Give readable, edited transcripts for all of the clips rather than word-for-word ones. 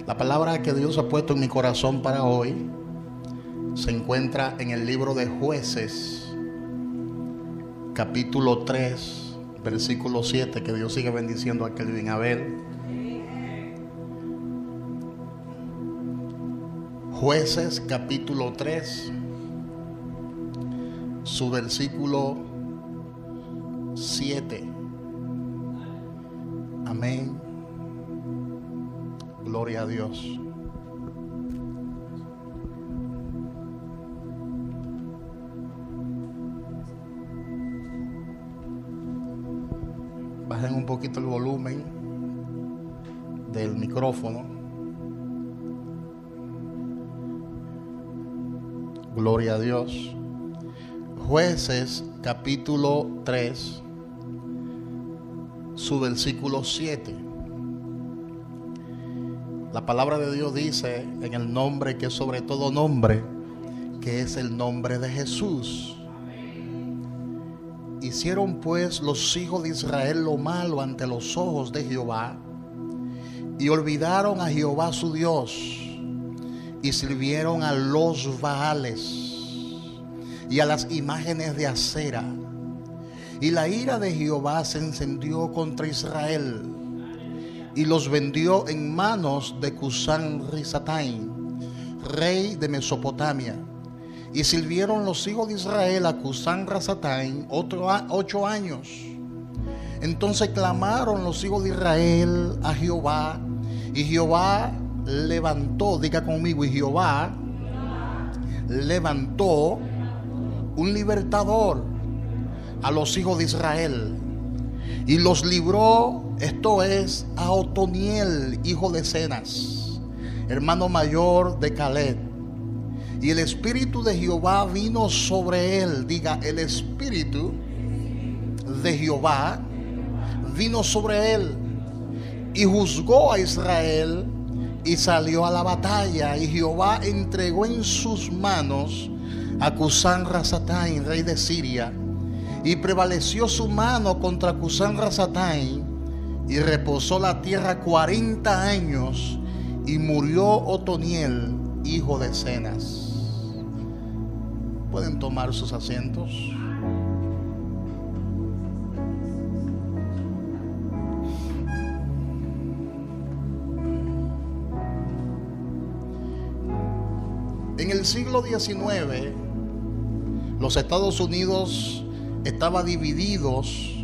La palabra que Dios ha puesto en mi corazón para hoy se encuentra en el libro de Jueces, capítulo 3, versículo 7. Que Dios siga bendiciendo a Kelvin Abel. Jueces, capítulo 3, su versículo 7. Amén. Gloria a Dios. Bajen un poquito el volumen del micrófono. Gloria a Dios. Jueces capítulo 3, su versículo 7. La palabra de Dios dice, en el nombre que es sobre todo nombre, que es el nombre de Jesús. Hicieron pues los hijos de Israel lo malo ante los ojos de Jehová, y olvidaron a Jehová su Dios, y sirvieron a los Baales y a las imágenes de acera. Y la ira de Jehová se encendió contra Israel, y los vendió en manos de Cusán-Risataim, rey de Mesopotamia. Y sirvieron los hijos de Israel a Cusán-Risataim 8 años. Entonces clamaron los hijos de Israel a Jehová, y Jehová levantó, diga conmigo, y Jehová levantó un libertador a los hijos de Israel, y los libró, esto es, a Otoniel, hijo de Cenaz, hermano mayor de Caleb. Y el espíritu de Jehová vino sobre él, diga, el espíritu de Jehová vino sobre él, y juzgó a Israel, y salió a la batalla, y Jehová entregó en sus manos a Cusán-Risataim, rey de Siria, y prevaleció su mano contra Cusán-Risataim, y reposó la tierra 40 años, y murió Otoniel, hijo de Cenaz. Pueden tomar sus asientos. En el siglo XIX, los Estados Unidos estaban divididos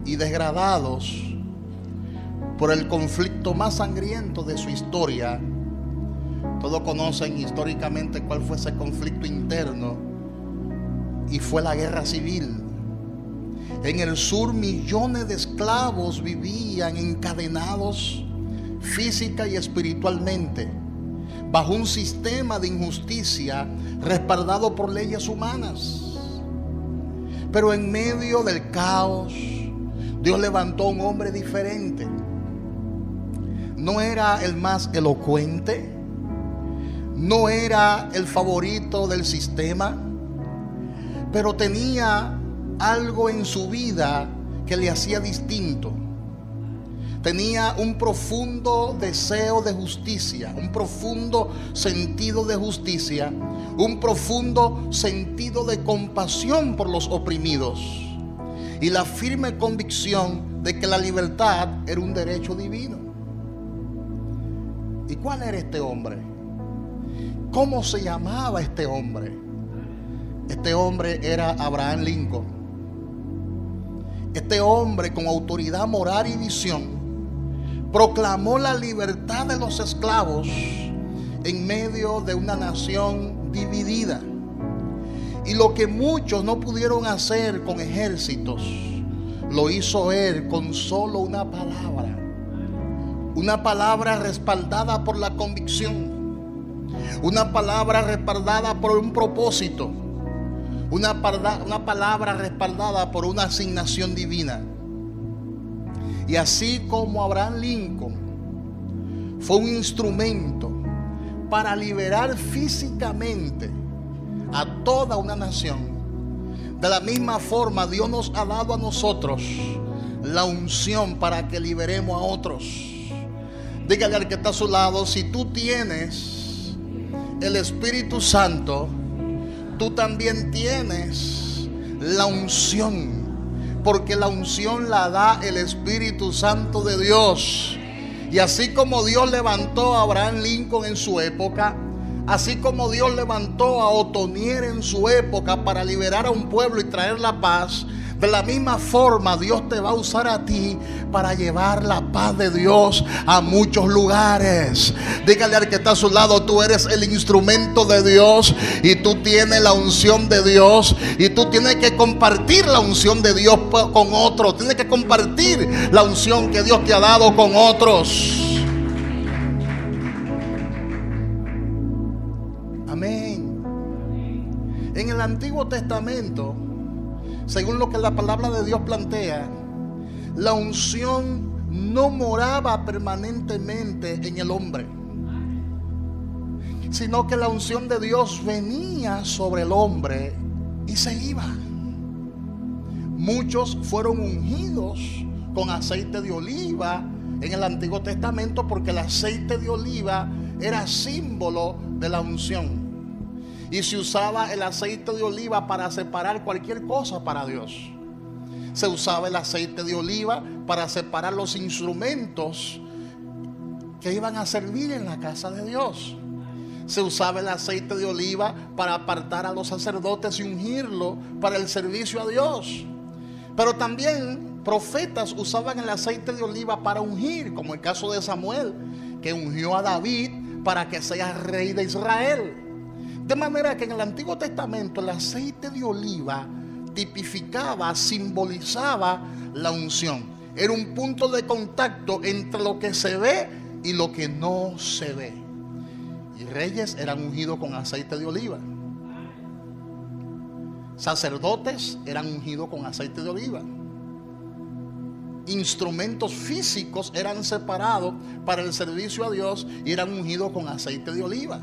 y degradados por el conflicto más sangriento de su historia. Todos conocen históricamente cuál fue ese conflicto interno, y fue la guerra civil. En el sur, millones de esclavos vivían encadenados física y espiritualmente bajo un sistema de injusticia respaldado por leyes humanas. Pero en medio del caos, Dios levantó a un hombre diferente. No era el más elocuente, no era el favorito del sistema, pero tenía algo en su vida que le hacía distinto. Tenía un profundo deseo de justicia, un profundo sentido de justicia, un profundo sentido de compasión por los oprimidos, y la firme convicción de que la libertad era un derecho divino. ¿Y cuál era este hombre? ¿Cómo se llamaba este hombre? Este hombre era Abraham Lincoln. Este hombre, con autoridad moral y visión, proclamó la libertad de los esclavos en medio de una nación dividida. Y lo que muchos no pudieron hacer con ejércitos, lo hizo él con solo una palabra. Una palabra respaldada por la convicción. Una palabra respaldada por un propósito. Una palabra respaldada por una asignación divina. Y así como Abraham Lincoln fue un instrumento para liberar físicamente a toda una nación, de la misma forma Dios nos ha dado a nosotros la unción para que liberemos a otros. Dígale al que está a su lado: si tú tienes el Espíritu Santo, tú también tienes la unción, porque la unción la da el Espíritu Santo de Dios. Y así como Dios levantó a Abraham Lincoln en su época, así como Dios levantó a Otoniel en su época para liberar a un pueblo y traer la paz, de la misma forma Dios te va a usar a ti para llevar la paz de Dios a muchos lugares. Dígale al que está a su lado: tú eres el instrumento de Dios y tú tienes la unción de Dios, y tú tienes que compartir la unción de Dios con otros. Tienes que compartir la unción que Dios te ha dado con otros. Amén. En el Antiguo Testamento, según lo que la palabra de Dios plantea, la unción no moraba permanentemente en el hombre, sino que la unción de Dios venía sobre el hombre y se iba. Muchos fueron ungidos con aceite de oliva en el Antiguo Testamento, porque el aceite de oliva era símbolo de la unción. Y se usaba el aceite de oliva para separar cualquier cosa para Dios. Se usaba el aceite de oliva para separar los instrumentos que iban a servir en la casa de Dios. Se usaba el aceite de oliva para apartar a los sacerdotes y ungirlo para el servicio a Dios. Pero también profetas usaban el aceite de oliva para ungir, como el caso de Samuel, que ungió a David para que sea rey de Israel. De manera que en el Antiguo Testamento el aceite de oliva tipificaba, simbolizaba la unción. Era un punto de contacto entre lo que se ve y lo que no se ve. Y reyes eran ungidos con aceite de oliva. Sacerdotes eran ungidos con aceite de oliva. Instrumentos físicos eran separados para el servicio a Dios y eran ungidos con aceite de oliva.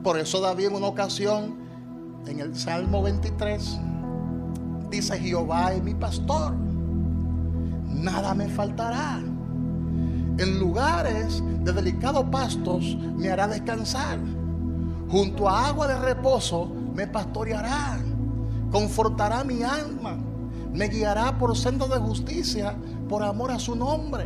Por eso David en una ocasión, en el Salmo 23, dice: Jehová es mi pastor, nada me faltará. En lugares de delicados pastos me hará descansar. Junto a agua de reposo me pastoreará. Confortará mi alma. Me guiará por sendas de justicia por amor a su nombre.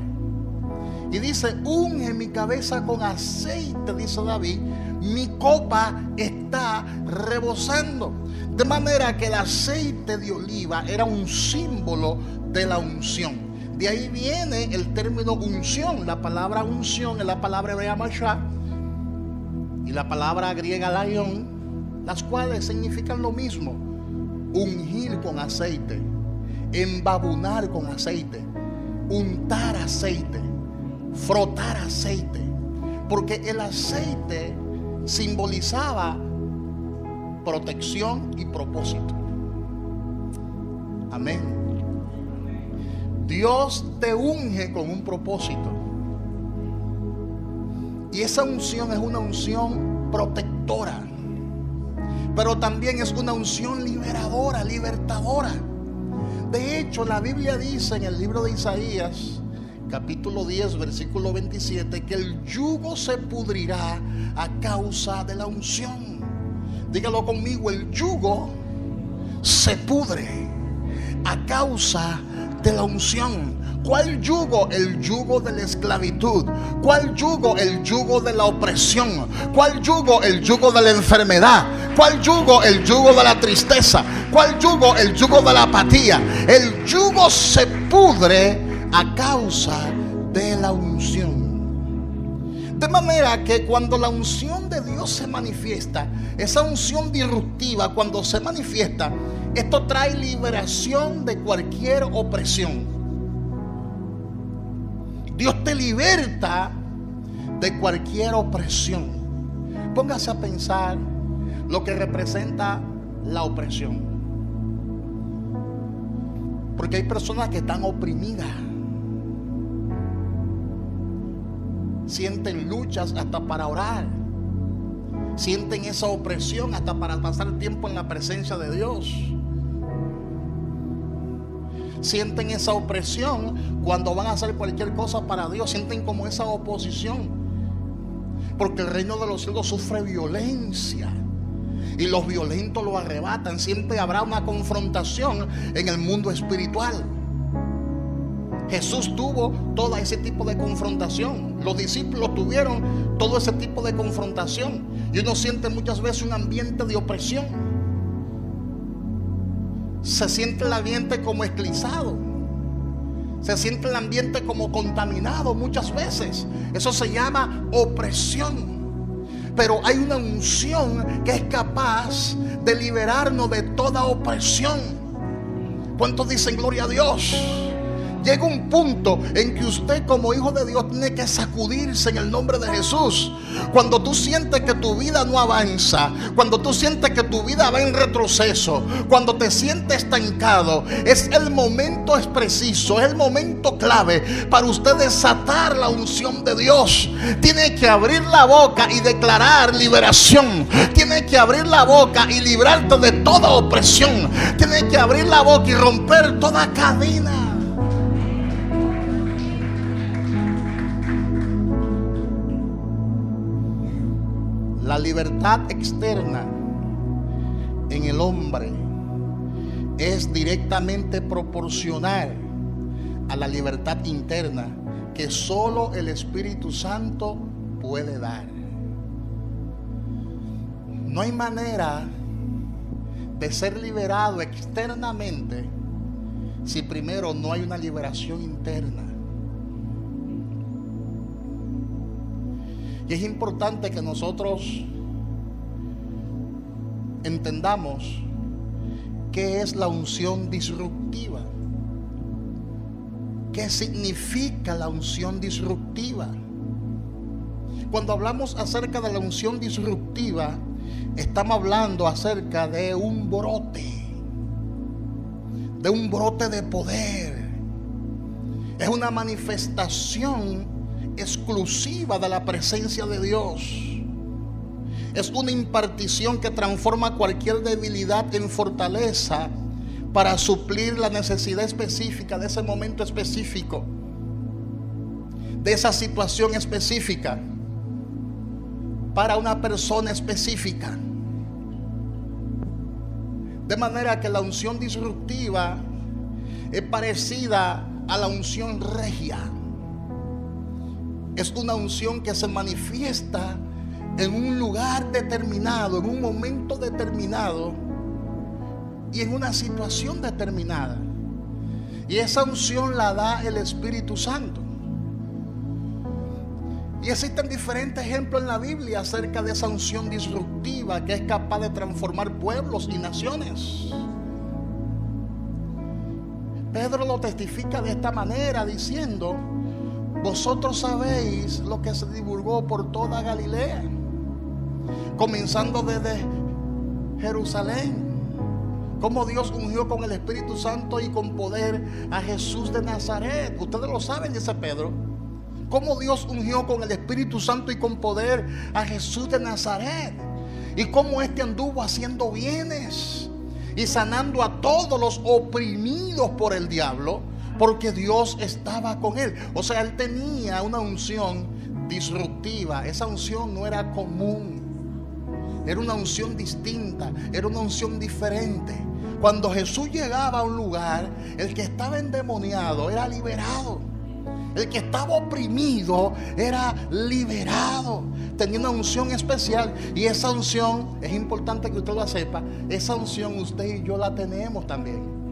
Y dice: unge mi cabeza con aceite, dice David, mi copa está rebosando. De manera que el aceite de oliva era un símbolo de la unción. De ahí viene el término unción. La palabra unción es la palabra hebrea mashah y la palabra griega laion, las cuales significan lo mismo: ungir con aceite, embabunar con aceite, untar aceite, frotar aceite. Porque el aceite simbolizaba protección y propósito. Amén. Dios te unge con un propósito. Y esa unción es una unción protectora, pero también es una unción liberadora, libertadora. De hecho, la Biblia dice en el libro de Isaías, capítulo 10, versículo 27, que el yugo se pudrirá a causa de la unción. Dígalo conmigo: el yugo se pudre a causa de la unción. ¿Cuál yugo? El yugo de la esclavitud. ¿Cuál yugo? El yugo de la opresión. ¿Cuál yugo? El yugo de la enfermedad. ¿Cuál yugo? El yugo de la tristeza. ¿Cuál yugo? El yugo de la apatía. El yugo se pudre a causa de la unción. De manera que cuando la unción de Dios se manifiesta, esa unción disruptiva, cuando se manifiesta, esto trae liberación de cualquier opresión. Dios te liberta de cualquier opresión. Póngase a pensar lo que representa la opresión. Porque hay personas que están oprimidas, sienten luchas hasta para orar, sienten esa opresión hasta para pasar tiempo en la presencia de Dios. sienten esa opresión cuando van a hacer cualquier cosa para Dios. Sienten como esa oposición, porque el reino de los cielos sufre violencia y los violentos lo arrebatan. Siempre habrá una confrontación en el mundo espiritual. Jesús tuvo todo ese tipo de confrontación. Los discípulos tuvieron todo ese tipo de confrontación. Y uno siente muchas veces un ambiente de opresión. Se siente el ambiente como esclavizado. Se siente el ambiente como contaminado muchas veces. Eso se llama opresión. Pero hay una unción que es capaz de liberarnos de toda opresión. ¿Cuántos dicen gloria a Dios? Llega un punto en que usted como hijo de Dios tiene que sacudirse en el nombre de Jesús. Cuando tú sientes que tu vida no avanza, cuando tú sientes que tu vida va en retroceso, cuando te sientes estancado, es el momento preciso, es el momento clave para usted desatar la unción de Dios. Tiene que abrir la boca y declarar liberación. Tiene que abrir la boca y librarte de toda opresión. Tiene que abrir la boca y romper toda cadena. La libertad externa en el hombre es directamente proporcional a la libertad interna que solo el Espíritu Santo puede dar. No hay manera de ser liberado externamente si primero no hay una liberación interna. Y es importante que nosotros entendamos qué es la unción disruptiva. ¿Qué significa la unción disruptiva? Cuando hablamos acerca de la unción disruptiva, estamos hablando acerca de un brote de poder. Es una manifestación exclusiva de la presencia de Dios. Es una impartición que transforma cualquier debilidad en fortaleza para suplir la necesidad específica de ese momento específico, de esa situación específica, para una persona específica. De manera que la unción disruptiva es parecida a la unción regia. Es una unción que se manifiesta en un lugar determinado, en un momento determinado y en una situación determinada. Y esa unción la da el Espíritu Santo. Y existen diferentes ejemplos en la Biblia acerca de esa unción disruptiva que es capaz de transformar pueblos y naciones. Pedro lo testifica de esta manera diciendo: vosotros sabéis lo que se divulgó por toda Galilea, comenzando desde Jerusalén, cómo Dios ungió con el Espíritu Santo y con poder a Jesús de Nazaret. Ustedes lo saben, dice Pedro, cómo Dios ungió con el Espíritu Santo y con poder a Jesús de Nazaret, y cómo éste anduvo haciendo bienes y sanando a todos los oprimidos por el diablo, porque Dios estaba con él. O sea, él tenía una unción disruptiva. Esa unción no era común, era una unción distinta, era una unción diferente. Cuando Jesús llegaba a un lugar, el que estaba endemoniado era liberado, el que estaba oprimido era liberado. Tenía una unción especial, y esa unción, es importante que usted la sepa, esa unción usted y yo la tenemos también.